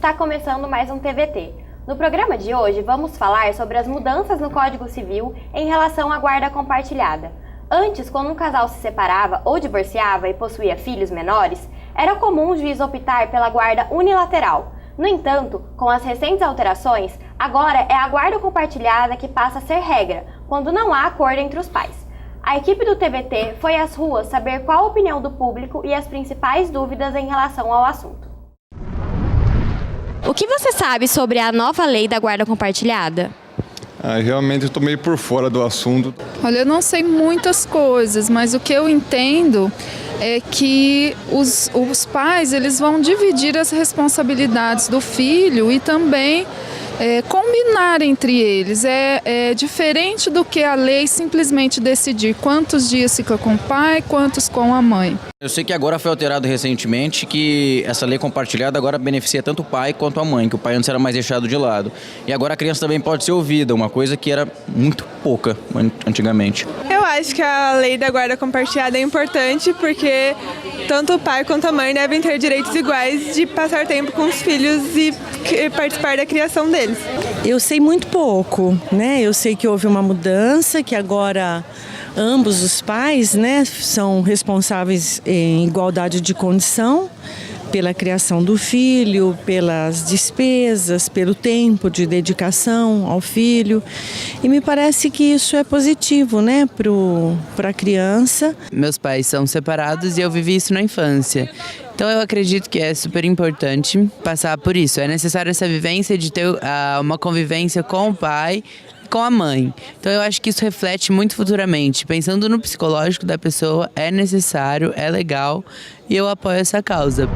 está começando mais um TVT. No programa de hoje, vamos falar sobre as mudanças no Código Civil em relação à guarda compartilhada. Antes, quando um casal se separava ou divorciava e possuía filhos menores, era comum o juiz optar pela guarda unilateral. No entanto, com as recentes alterações, agora é a guarda compartilhada que passa a ser regra, quando não há acordo entre os pais. A equipe do TVT foi às ruas saber qual a opinião do público e as principais dúvidas em relação ao assunto. O que você sabe sobre a nova lei da guarda compartilhada? Realmente eu estou meio por fora do assunto. Olha, eu não sei muitas coisas, mas o que eu entendo é que os pais eles vão dividir as responsabilidades do filho e também combinar entre eles. É diferente do que a lei simplesmente decidir quantos dias fica com o pai, quantos com a mãe. Eu sei que agora foi alterado recentemente que essa lei compartilhada agora beneficia tanto o pai quanto a mãe, que o pai antes era mais deixado de lado. E agora a criança também pode ser ouvida, uma coisa que era muito pouca antigamente. Eu acho que a lei da guarda compartilhada é importante porque tanto o pai quanto a mãe devem ter direitos iguais de passar tempo com os filhos e participar da criação deles. Eu sei muito pouco, né? Eu sei que houve uma mudança, que agora ambos os pais, né, são responsáveis em igualdade de condição pela criação do filho, pelas despesas, pelo tempo de dedicação ao filho. E me parece que isso é positivo, né, para a criança. Meus pais são separados e eu vivi isso na infância. Então eu acredito que é super importante passar por isso. É necessário essa vivência de ter uma convivência com o pai, com a mãe. Então eu acho que isso reflete muito futuramente. Pensando no psicológico da pessoa, é necessário, é legal e eu apoio essa causa.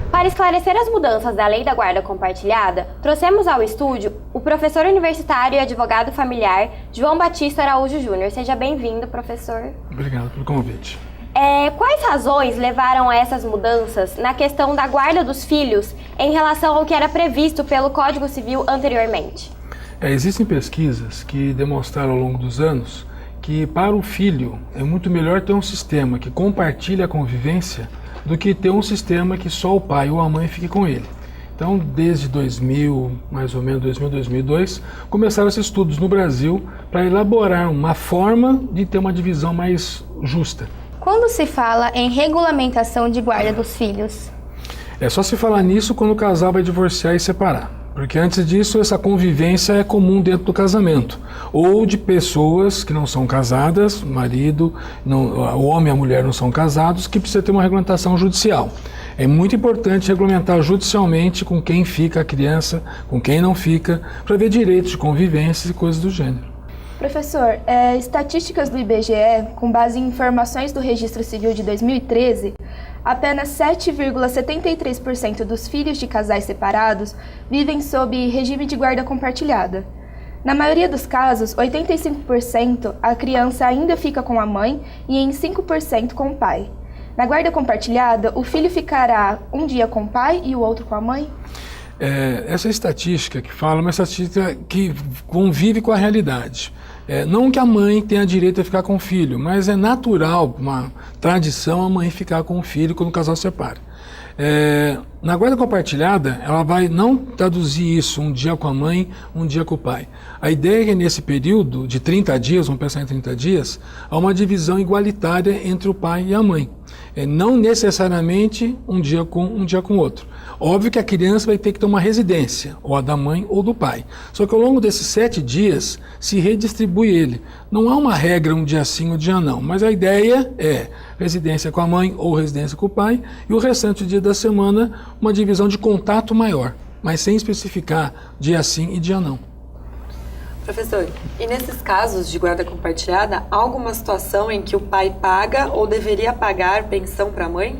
Para esclarecer as mudanças da Lei da Guarda Compartilhada, trouxemos ao estúdio o professor universitário e advogado familiar João Batista Araújo Júnior. Seja bem-vindo, professor. Obrigado pelo convite. Quais razões levaram a essas mudanças na questão da guarda dos filhos em relação ao que era previsto pelo Código Civil anteriormente? Existem pesquisas que demonstraram ao longo dos anos que para o filho é muito melhor ter um sistema que compartilha a convivência do que ter um sistema que só o pai ou a mãe fique com ele. Então, desde 2000, mais ou menos 2000, 2002, começaram esses estudos no Brasil para elaborar uma forma de ter uma divisão mais justa. Quando se fala em regulamentação de guarda dos filhos? É só se falar nisso quando o casal vai divorciar e separar. Porque antes disso, essa convivência é comum dentro do casamento. Ou de pessoas que não são casadas, o marido, o homem e a mulher não são casados, que precisa ter uma regulamentação judicial. É muito importante regulamentar judicialmente com quem fica a criança, com quem não fica, para ver direitos de convivência e coisas do gênero. Professor, estatísticas do IBGE, com base em informações do Registro Civil de 2013, apenas 7,73% dos filhos de casais separados vivem sob regime de guarda compartilhada. Na maioria dos casos, 85% a criança ainda fica com a mãe e em 5% com o pai. Na guarda compartilhada, o filho ficará um dia com o pai e o outro com a mãe? Essa estatística que fala é uma estatística que convive com a realidade. Não que a mãe tenha direito a ficar com o filho, mas é natural, uma tradição, a mãe ficar com o filho quando o casal se separa. Na guarda compartilhada, ela vai não traduzir isso um dia com a mãe, um dia com o pai. A ideia é que nesse período de 30 dias, vamos pensar em 30 dias, há uma divisão igualitária entre o pai e a mãe. Não necessariamente um dia com o outro. Óbvio que a criança vai ter que ter uma residência, ou a da mãe ou do pai. Só que ao longo desses 7 dias se redistribui ele. Não há uma regra um dia sim, um dia não. Mas a ideia é residência com a mãe ou residência com o pai e o restante do dia da semana uma divisão de contato maior, mas sem especificar dia sim e dia não. Professor, e nesses casos de guarda compartilhada, há alguma situação em que o pai paga ou deveria pagar pensão para a mãe?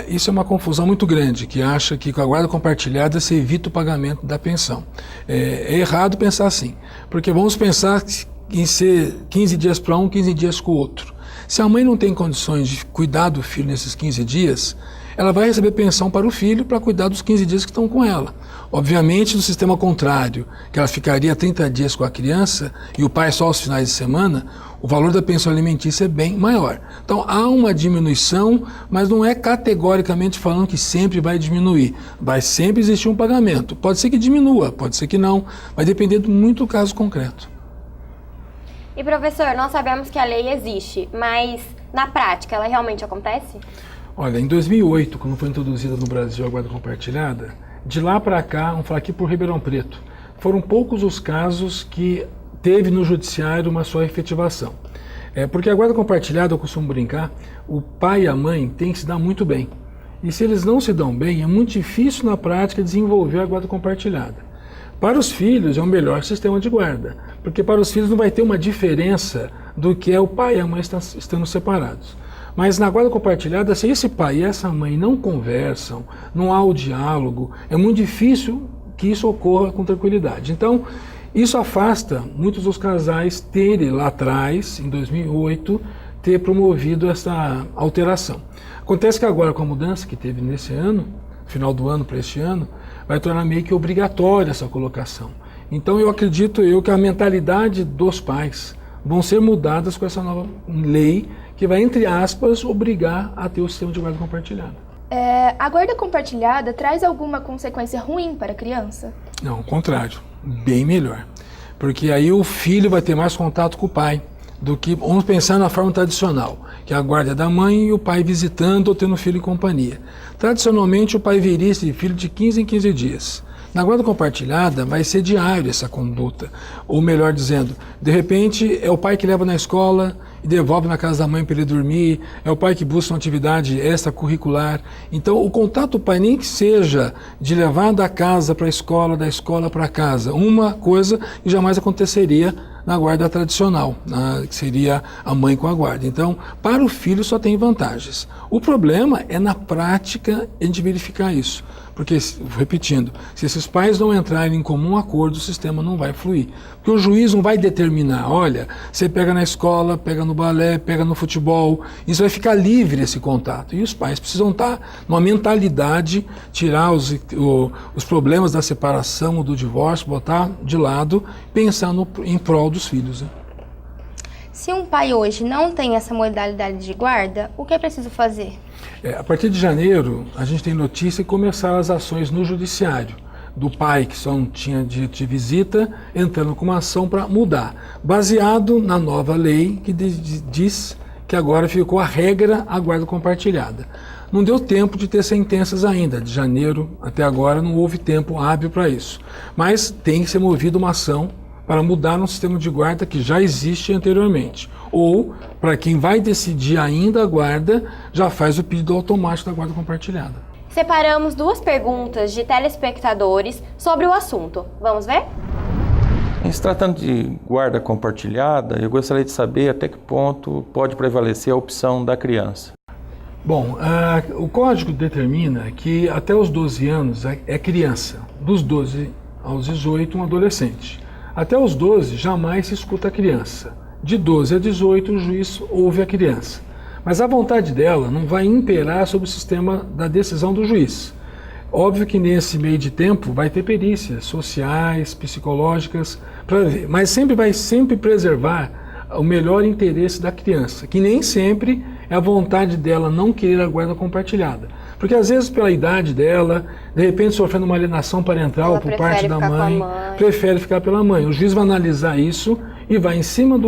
Isso é uma confusão muito grande, que acha que com a guarda compartilhada se evita o pagamento da pensão. É errado pensar assim, porque vamos pensar em ser 15 dias para um, 15 dias com o outro. Se a mãe não tem condições de cuidar do filho nesses 15 dias, ela vai receber pensão para o filho para cuidar dos 15 dias que estão com ela. Obviamente, no sistema contrário, que ela ficaria 30 dias com a criança e o pai só aos finais de semana, o valor da pensão alimentícia é bem maior. Então, há uma diminuição, mas não é categoricamente falando que sempre vai diminuir. Vai sempre existir um pagamento. Pode ser que diminua, pode ser que não. Vai depender muito do caso concreto. E, professor, nós sabemos que a lei existe, mas na prática ela realmente acontece? Olha, em 2008, quando foi introduzida no Brasil a guarda compartilhada, de lá para cá, vamos falar aqui por Ribeirão Preto, foram poucos os casos que teve no judiciário uma sua efetivação. Porque a guarda compartilhada, eu costumo brincar, o pai e a mãe têm que se dar muito bem. E se eles não se dão bem, é muito difícil na prática desenvolver a guarda compartilhada. Para os filhos é o melhor sistema de guarda, porque para os filhos não vai ter uma diferença do que é o pai e a mãe estando separados. Mas na guarda compartilhada, se esse pai e essa mãe não conversam, não há o diálogo, é muito difícil que isso ocorra com tranquilidade. Então, isso afasta muitos dos casais terem lá atrás, em 2008, ter promovido essa alteração. Acontece que agora, com a mudança que teve nesse ano, final do ano para este ano, vai tornar meio que obrigatória essa colocação. Então eu acredito que a mentalidade dos pais vão ser mudadas com essa nova lei que vai, entre aspas, obrigar a ter o sistema de guarda compartilhada. A guarda compartilhada traz alguma consequência ruim para a criança? Não, ao contrário, bem melhor. Porque aí o filho vai ter mais contato com o pai do que, vamos pensar na forma tradicional, que a guarda é da mãe e o pai visitando ou tendo o filho em companhia. Tradicionalmente, o pai veria esse filho de 15 em 15 dias. Na guarda compartilhada, vai ser diário essa conduta. Ou melhor dizendo, de repente, é o pai que leva na escola e devolve na casa da mãe para ele dormir, é o pai que busca uma atividade extracurricular. Então, o contato do pai, nem que seja de levar da casa para a escola, da escola para casa, uma coisa que jamais aconteceria na guarda tradicional, que seria a mãe com a guarda. Então, para o filho só tem vantagens. O problema é na prática a gente verificar isso. Porque, repetindo, se esses pais não entrarem em comum acordo, o sistema não vai fluir. Porque o juiz não vai determinar, olha, você pega na escola, pega no balé, pega no futebol, isso vai ficar livre esse contato. E os pais precisam estar numa mentalidade, tirar os problemas da separação ou do divórcio, botar de lado, pensar em prol dos filhos. Né? Se um pai hoje não tem essa modalidade de guarda, o que é preciso fazer? A partir de janeiro, a gente tem notícia que começaram as ações no judiciário, do pai que só não tinha direito de visita, entrando com uma ação para mudar, baseado na nova lei que diz que agora ficou a regra a guarda compartilhada. Não deu tempo de ter sentenças ainda, de janeiro até agora não houve tempo hábil para isso, mas tem que ser movida uma ação para mudar um sistema de guarda que já existe anteriormente. Ou, para quem vai decidir ainda a guarda, já faz o pedido automático da guarda compartilhada. Separamos duas perguntas de telespectadores sobre o assunto. Vamos ver? Em se tratando de guarda compartilhada, eu gostaria de saber até que ponto pode prevalecer a opção da criança. Bom, o código determina que até os 12 anos é criança, dos 12 aos 18 um adolescente. Até os 12 jamais se escuta a criança. De 12 a 18 o juiz ouve a criança. Mas a vontade dela não vai imperar sobre o sistema da decisão do juiz. Óbvio que nesse meio de tempo vai ter perícias sociais, psicológicas, para ver, mas vai sempre preservar o melhor interesse da criança, que nem sempre é a vontade dela não querer a guarda compartilhada. Porque às vezes pela idade dela, de repente sofrendo uma alienação parental por parte da mãe, prefere ficar pela mãe. O juiz vai analisar isso e vai em cima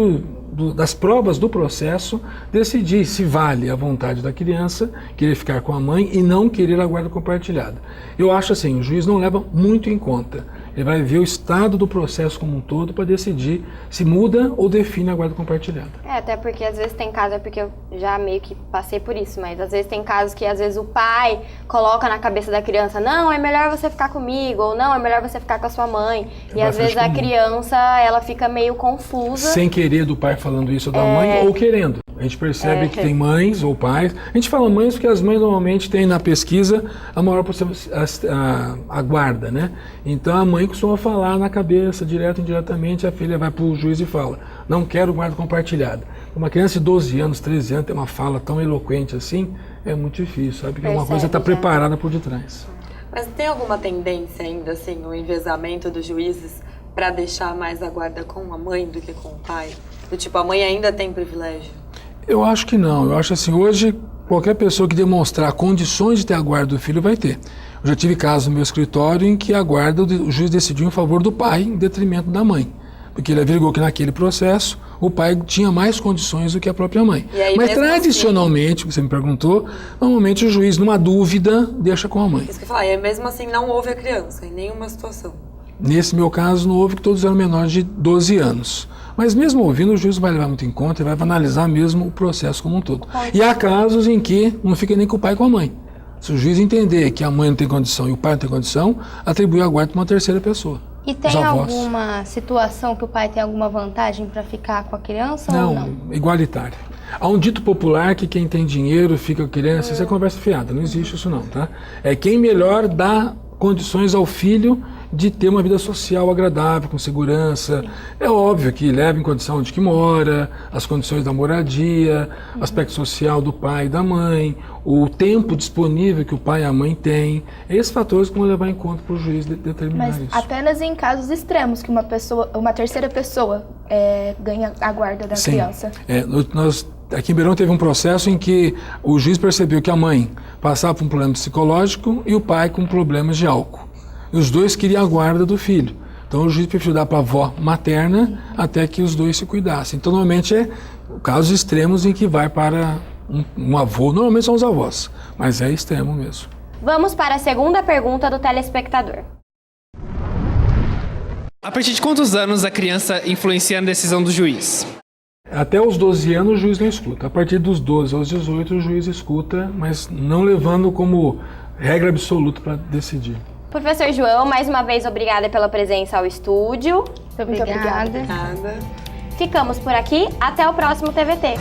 das provas do processo decidir se vale a vontade da criança querer ficar com a mãe e não querer a guarda compartilhada. Eu acho assim, o juiz não leva muito em conta. Ele vai ver o estado do processo como um todo para decidir se muda ou define a guarda compartilhada. Até porque às vezes tem casos, porque eu já meio que passei por isso, mas às vezes tem casos que às vezes o pai coloca na cabeça da criança, não, é melhor você ficar comigo, ou não, é melhor você ficar com a sua mãe. E às vezes a criança, ela fica meio confusa. Sem querer do pai falando isso da mãe ou querendo. A gente percebe que tem mães ou pais. A gente fala mães porque as mães normalmente têm na pesquisa a maior a guarda, né? Então a mãe costuma falar na cabeça, direto ou indiretamente, a filha vai para o juiz e fala, não quero guarda compartilhada. Uma criança de 12 anos, 13 anos, tem uma fala tão eloquente assim, é muito difícil, sabe? Porque uma coisa está preparada por detrás. Mas tem alguma tendência ainda, assim, o enviesamento dos juízes para deixar mais a guarda com a mãe do que com o pai? Do tipo, a mãe ainda tem privilégio? Eu acho que não. Eu acho assim, hoje, qualquer pessoa que demonstrar condições de ter a guarda do filho vai ter. Eu já tive casos no meu escritório em que a guarda, o juiz decidiu em favor do pai, em detrimento da mãe. Porque ele averigou que naquele processo o pai tinha mais condições do que a própria mãe. Mas tradicionalmente, você me perguntou, normalmente o juiz, numa dúvida, deixa com a mãe. Isso que eu falar, e mesmo assim não houve a criança em nenhuma situação. Nesse meu caso não houve, que todos eram menores de 12 anos. Mas mesmo ouvindo, o juiz vai levar muito em conta e vai analisar mesmo o processo como um todo. E há casos em que não fica nem com o pai e com a mãe. Se o juiz entender que a mãe não tem condição e o pai não tem condição, atribui a guarda para uma terceira pessoa. E tem alguma situação que o pai tem alguma vantagem para ficar com a criança ou não? Igualitário. Há um dito popular que quem tem dinheiro fica com a criança, isso é conversa fiada, não existe isso não, tá? É quem melhor dá condições ao filho de ter uma vida social agradável, com segurança. É óbvio que leva em condição onde que mora, as condições da moradia, aspecto social do pai e da mãe, o tempo disponível que o pai e a mãe têm. Esses fatores que vão levar em conta para o juiz determinar isso. Mas apenas em casos extremos que uma terceira pessoa ganha a guarda da criança. Aqui em Beirão teve um processo em que o juiz percebeu que a mãe passava por um problema psicológico e o pai com problemas de álcool. E os dois queriam a guarda do filho. Então o juiz preferiu dar para a avó materna até que os dois se cuidassem. Então normalmente é casos extremos em que vai para um avô, normalmente são os avós, mas é extremo mesmo. Vamos para a segunda pergunta do telespectador. A partir de quantos anos a criança influencia na decisão do juiz? Até os 12 anos o juiz não escuta. A partir dos 12 aos 18 o juiz escuta, mas não levando como regra absoluta para decidir. Professor João, mais uma vez obrigada pela presença ao estúdio. Muito obrigada. Ficamos por aqui, até o próximo TVT.